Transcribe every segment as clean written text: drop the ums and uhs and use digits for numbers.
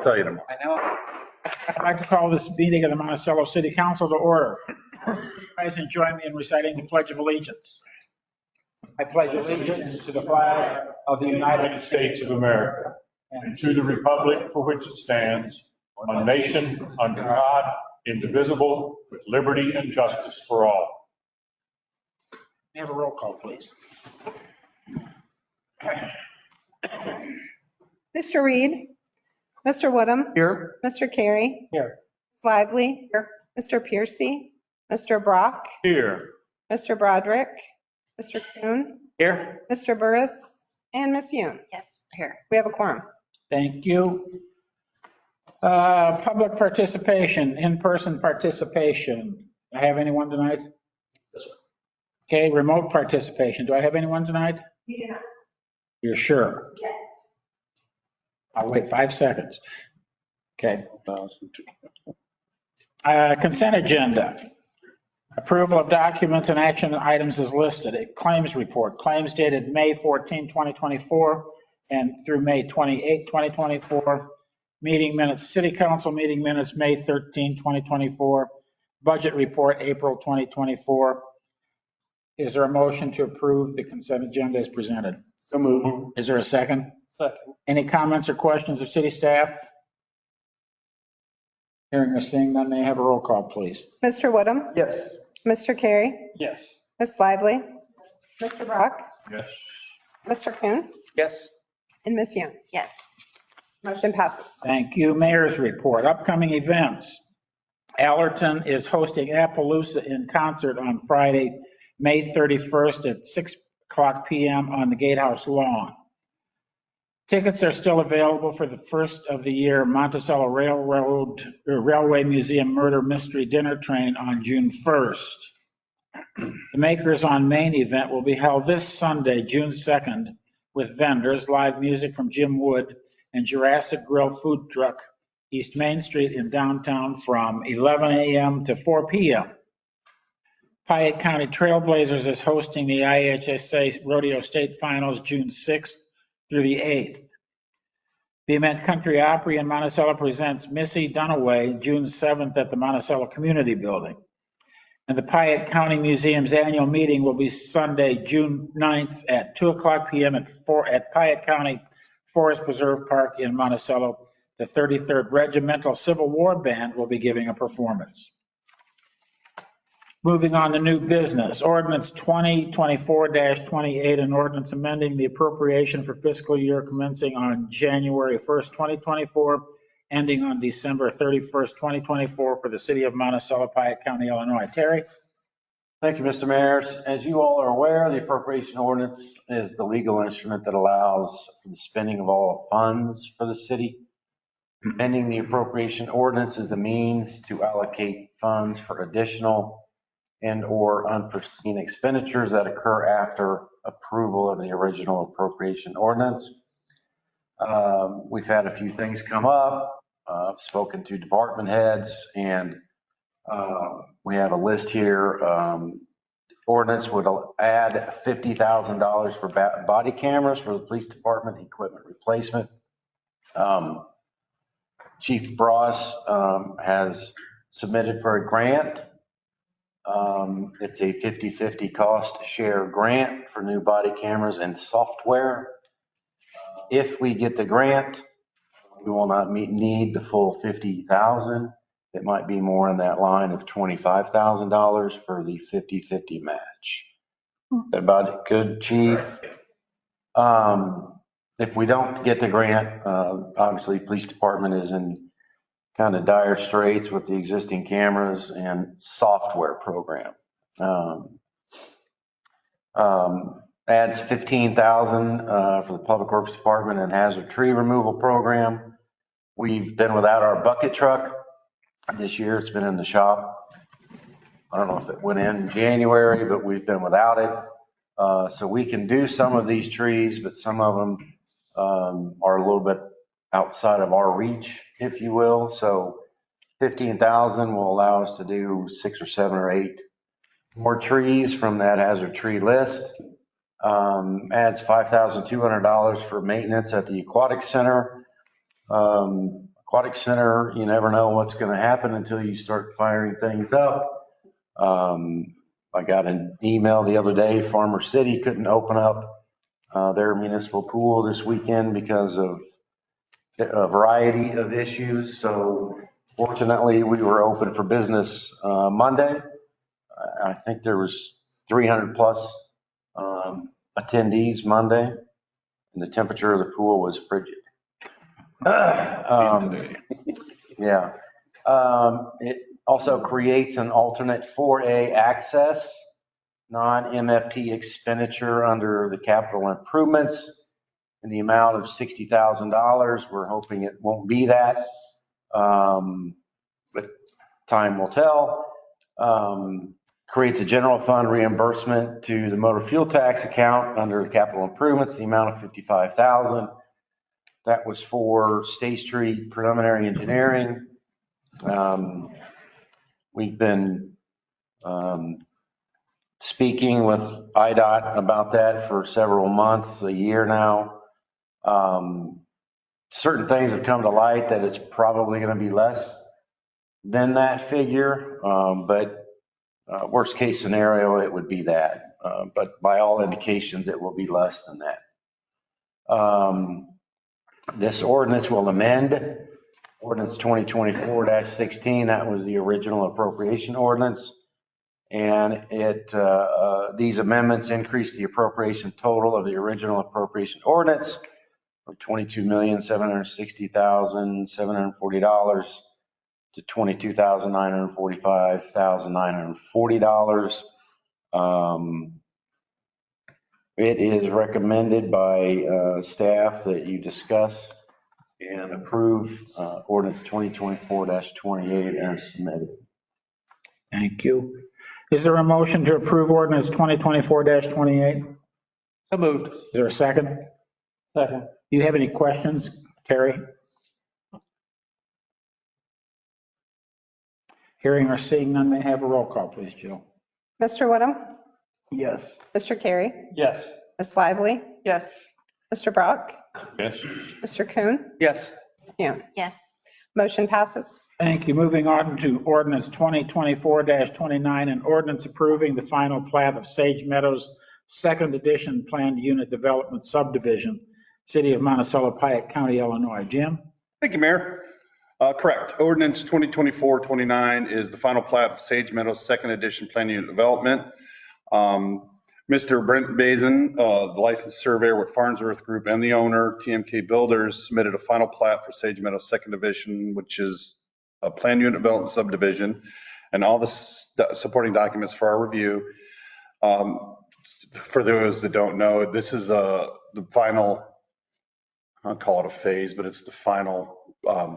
I'll tell you tomorrow. I know. I'd like to call this meeting of the Monticello City Council to order. Rise and join me in reciting the Pledge of Allegiance. I pledge allegiance to the flag of the United States of America And to the republic for which it stands, one nation, under God, indivisible, with liberty and justice for all. May I have a roll call, please? Mr. Reed, Mr. Woodham, Here. Mr. Carey. Here. Ms. Lively. Here. Mr. Piercy, Mr. Brock, Here. Mr. Broderick, Mr. Kuhn, Here. Mr. Burris, and Ms. Yoon. Yes, here. We have a quorum. Thank you. Public participation, in-person participation. Do I have anyone tonight? Okay, remote participation. Do I have anyone tonight? Yeah. You're sure? Yes. I'll wait 5 seconds. Okay. Consent agenda. Approval of documents and action items is listed. A claims report. Claims dated May 14, 2024 and through May 28, 2024. Meeting minutes, City Council meeting minutes, May 13, 2024. Budget report, April 2024. Is there a motion to approve the consent agenda as presented? So moved. Is there a second? Second. Any comments or questions of city staff? Hearing or seeing none, may I have a roll call, please? Mr. Woodham, Yes. Mr. Carey, Yes. Ms. Lively, Mr. Brock, Yes. Mr. Kuhn, Yes. and Ms. Yoon. Yes. Motion passes. Thank you. Mayor's report. Upcoming events. Allerton is hosting Appaloosa in concert on Friday, May 31st at 6:00 p.m. on the Gatehouse lawn. Tickets are still available for the first of the year Monticello Railway Museum Murder Mystery Dinner Train on June 1st. The Makers on Main event will be held this Sunday, June 2nd, with vendors, live music from Jim Wood, and Jurassic Grill food truck, East Main Street in downtown from 11 a.m. to 4 p.m. Piatt County Trailblazers is hosting the IHSA Rodeo State Finals June 6th through the 8th. The Ement Country Opry in Monticello presents Missy Dunaway June 7th at the Monticello Community Building. And the Piatt County Museum's annual meeting will be Sunday, June 9th at 2:00 p.m. at Piatt County Forest Preserve Park in Monticello. The 33rd Regimental Civil War Band will be giving a performance. Moving on to new business, ordinance 2024-28, an ordinance amending the appropriation for fiscal year commencing on January 1st, 2024, ending on December 31st, 2024 for the city of Monticello, Piatt County, Illinois. Terry? Thank you, Mr. Mayor. As you all are aware, the appropriation ordinance is the legal instrument that allows for the spending of all funds for the city. Amending the appropriation ordinance is the means to allocate funds for additional and/or unforeseen expenditures that occur after approval of the original appropriation ordinance. We've had a few things come up. I've spoken to department heads, and we have a list here. Ordinance would add $50,000 for body cameras for the police department, equipment replacement. Chief Bross has submitted for a grant. It's a 50-50 cost share grant for new body cameras and software. If we get the grant, we will not need the full $50,000. It might be more in that line of $25,000 for the 50-50 match. That about good, Chief? If we don't get the grant, obviously police department is in kind of dire straits with the existing cameras and software program. Adds $15,000 for the public works department and hazard tree removal program. We've been without our bucket truck this year. It's been in the shop. I don't know if it went in January, but we've been without it. So we can do some of these trees, but some of them are a little bit outside of our reach, if you will. So 15,000 will allow us to do 6 or 7 or 8 more trees from that hazard tree list. Adds $5,200 for maintenance at the aquatic center. Of Aquatic Center, you never know what's going to happen until you start firing things up. I got an email the other day, Farmer City couldn't open up their municipal pool this weekend because of a variety of issues. So fortunately, we were open for business Monday. I think there was 300 plus attendees Monday, and the temperature of the pool was frigid. Yeah. It also creates an alternate 4A access, non-MFT expenditure under the capital improvements in the amount of $60,000. We're hoping it won't be that, but time will tell. Creates a general fund reimbursement to the motor fuel tax account under the capital improvements, the amount of $55,000. That was for State Street preliminary engineering. We've been speaking with IDOT about that for several months, a year now. Certain things have come to light that it's probably going to be less than that figure, but worst case scenario, it would be that. But by all indications, it will be less than that. This ordinance will amend ordinance 2024-16. That was the original appropriation ordinance. And these amendments increase the appropriation total of the original appropriation ordinance from $22,760,740 to $22,945,940. It is recommended by staff that you discuss and approve ordinance 2024-28 as submitted. Thank you. Is there a motion to approve ordinance 2024-28? So moved. Is there a second? Second. Do you have any questions, Terry? Hearing or seeing none, may I have a roll call, please, Jill? Mr. Woodham, Yes. Mr. Carey, Yes. Ms. Lively, Yes. Mr. Brock, Yes. Mr. Kuhn, Yes. Hume. yes, Motion passes. Thank you. Moving on to ordinance 2024-29, an ordinance approving the final plat of Sage Meadows, second edition planned unit development subdivision, City of Monticello, Piatt County, Illinois. Jim? Thank you, Mayor. Correct. Ordinance 2024-29 is the final plat of Sage Meadows Second Edition Plan Unit Development. Mr. Brent Bazin, the licensed surveyor with Farnsworth Group and the owner, TMK Builders, submitted a final plat for Sage Meadows Second Division, which is a plan unit development subdivision, and all the supporting documents for our review. For those that don't know, this is the final, I'll call it a phase, but it's the final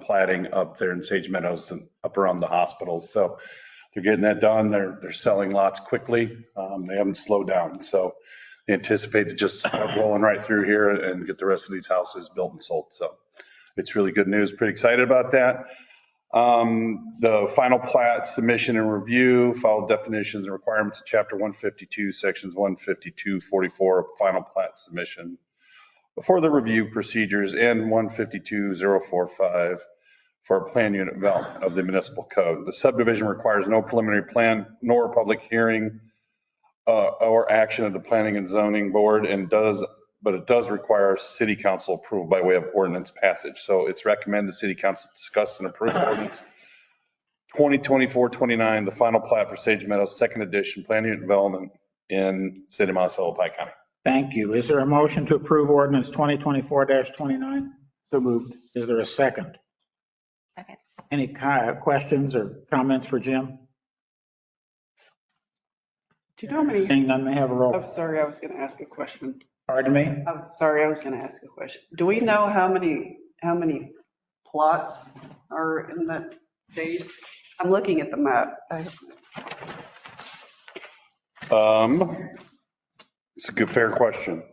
platting up there in Sage Meadows and up around the hospital. So they're getting that done. They're selling lots quickly. They haven't slowed down. So they anticipate to just start rolling right through here and get the rest of these houses built and sold. So it's really good news. Pretty excited about that. The final plat submission and review, filed definitions and requirements of Chapter 152, Sections 152-44, final plat submission before the review procedures, and 152-045 for a plan unit development of the municipal code. The subdivision requires no preliminary plan nor public hearing or action of the planning and zoning board, but it does require city council approval by way of ordinance passage. So it's recommended the city council discuss and approve ordinance 2024-29, the final plat for Sage Meadows Second Edition Plan Unit Development in City of Monticello, Piatt County. Thank you. Is there a motion to approve ordinance 2024-29? So moved. Is there a second? second, Any questions or comments for Jim? Do you know how many, Seeing none, may I have a roll? I'm sorry, I was going to ask a question. Pardon me? I'm sorry, I was going to ask a question. Do we know how many plots are in that phase? I'm looking at the map. It's a good, fair question.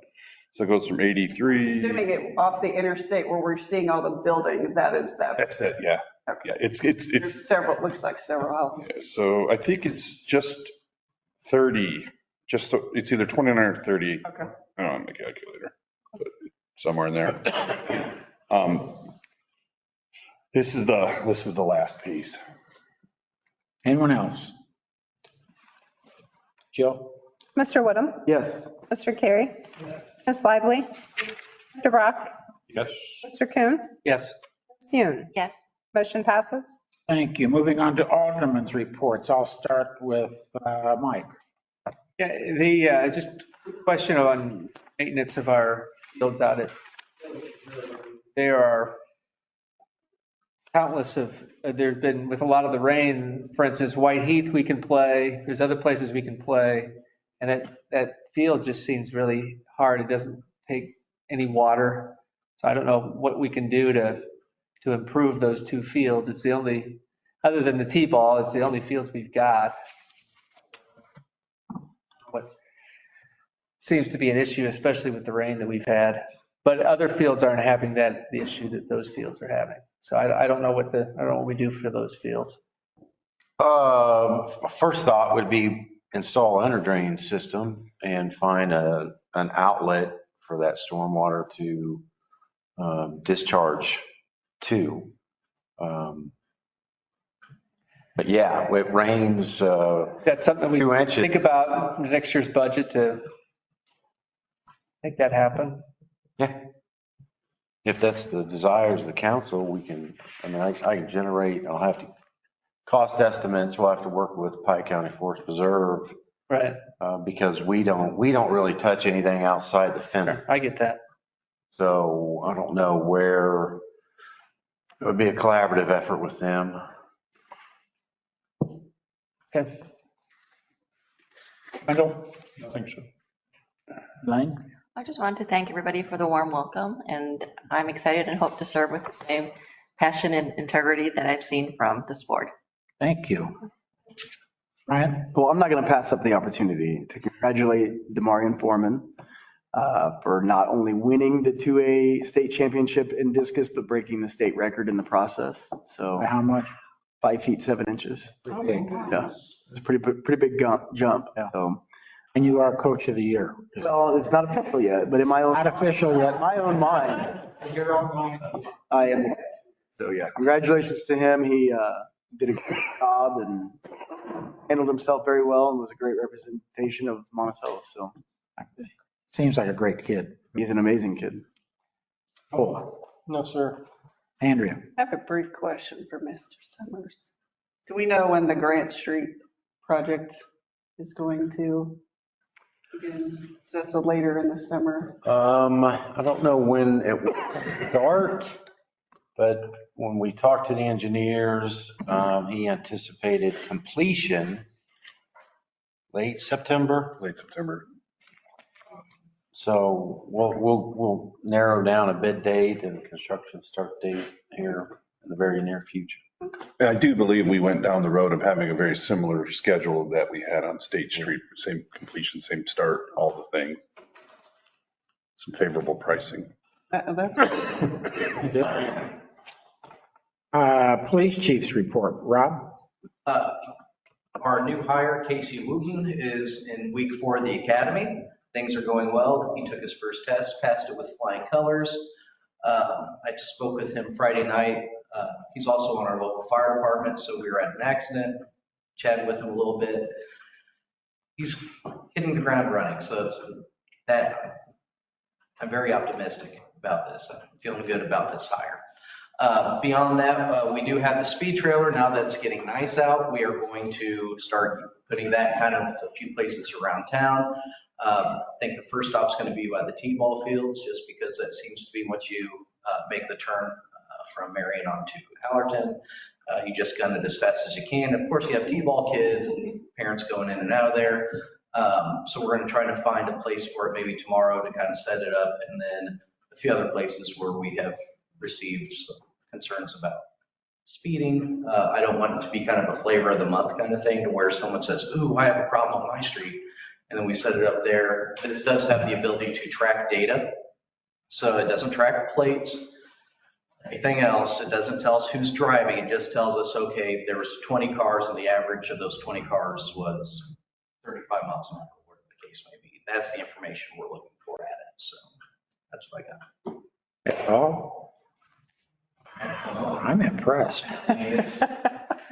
So it goes from 83. Assuming it off the interstate where we're seeing all the building, that is that. That's it, yeah. Okay. Yeah, it's, There's several, it looks like several houses. so I think it's just 30, it's either 29 or 30. Okay. I don't have my calculator, but somewhere in there. This is the last piece. Anyone else? Jill? Mr. Woodham? Yes. Mr. Carey? Ms. Lively? Mr. Brock? Yes. Mr. Coon? Yes. Ms. Yoon? Yes. Motion passes. Thank you. Moving on to Alderman's reports. I'll start with Mike. Yeah, just a question on maintenance of our fields out at, there are countless of, there's been with a lot of the rain, for instance, White Heath we can play, there's other places we can play. And that field just seems really hard. It doesn't take any water. So I don't know what we can do to improve those two fields. It's the only, other than the T-ball, it's the only fields we've got. What seems to be an issue, especially with the rain that we've had. But other fields aren't having the issue that those fields are having. So I don't know what we do for those fields. First thought would be install an under drain system and find an outlet for that stormwater to discharge to. But yeah, it rains That's something we 2 inches. think about in next year's budget to make that happen. Yeah. If that's the desires of the council, we can, I mean, I can generate, I'll have to, cost estimates, we'll have to work with Pike County Forest Preserve Right. because we don't really touch anything outside the fence. Sure, I get that. So I don't know where it would be a collaborative effort with them. Okay. Wendell? I think so. Elaine? I just wanted to thank everybody for the warm welcome, and I'm excited and hope to serve with the same passion and integrity that I've seen from this board. Thank you. Ryan? Well, I'm not going to pass up the opportunity to congratulate Demarion Foreman for not only winning the 2A state championship in discus, but breaking the state record in the process. So By how much? 5 feet 7 inches. Okay. Yeah, it's a pretty big jump. So, And you are coach of the year. well, it's not official yet, but in my own Not official yet. my own mind, In your own mind. I am. So yeah, congratulations to him. He did a great job and handled himself very well and was a great representation of Monticello. So Seems like a great kid. he's an amazing kid. Oh, No, sir. Andrea? I have a brief question for Mr. Summers. Do we know when the Grant Street project is going to begin? Is this later in the summer? I don't know when it will start, but when we talked to the engineers, he anticipated completion late September. Late September. So we'll narrow down a bid date and construction start date here in the very near future. And I do believe we went down the road of having a very similar schedule that we had on State Street, same completion, same start, all the things. Some favorable pricing. That's Police chief's report. Rob? Our new hire, Casey Wooten, is in week 4 of the academy. Things are going well. He took his first test, passed it with flying colors. I spoke with him Friday night. He's also on our local fire department, so we were at an accident, chatted with him a little bit. He's hitting the ground running, so that I'm very optimistic about this. I'm feeling good about this hire. Beyond that, we do have the speed trailer. Now that it's getting nice out, we are going to start putting that kind of a few places around town. I think the first stop's going to be by the T-ball fields, just because that seems to be once you make the turn from Marion on to Allerton. You just gun it as fast as you can. Of course, you have T-ball kids and parents going in and out of there. So we're going to try to find a place for it maybe tomorrow to kind of set it up, and then a few other places where we have received some concerns about speeding. I don't want it to be kind of a flavor of the month kind of thing to where someone says, ooh, I have a problem on my street. And then we set it up there. This does have the ability to track data. So it doesn't track plates, anything else. It doesn't tell us who's driving. It just tells us, okay, there was 20 cars and the average of those 20 cars was 35 miles an hour, whatever the case may be. That's the information we're looking for at it. So that's what I got. That's all? All I'm impressed. I mean,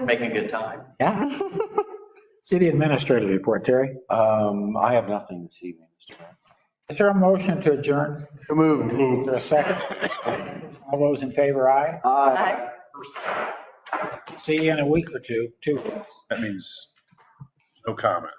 we're making good time. Yeah. City Administrator report, Terry. I have nothing this evening, Mr. Mayor. Is there a motion to adjourn? So moved. Is there a second? All those in favor, aye. Aye. See you in a week or two. That means no comment.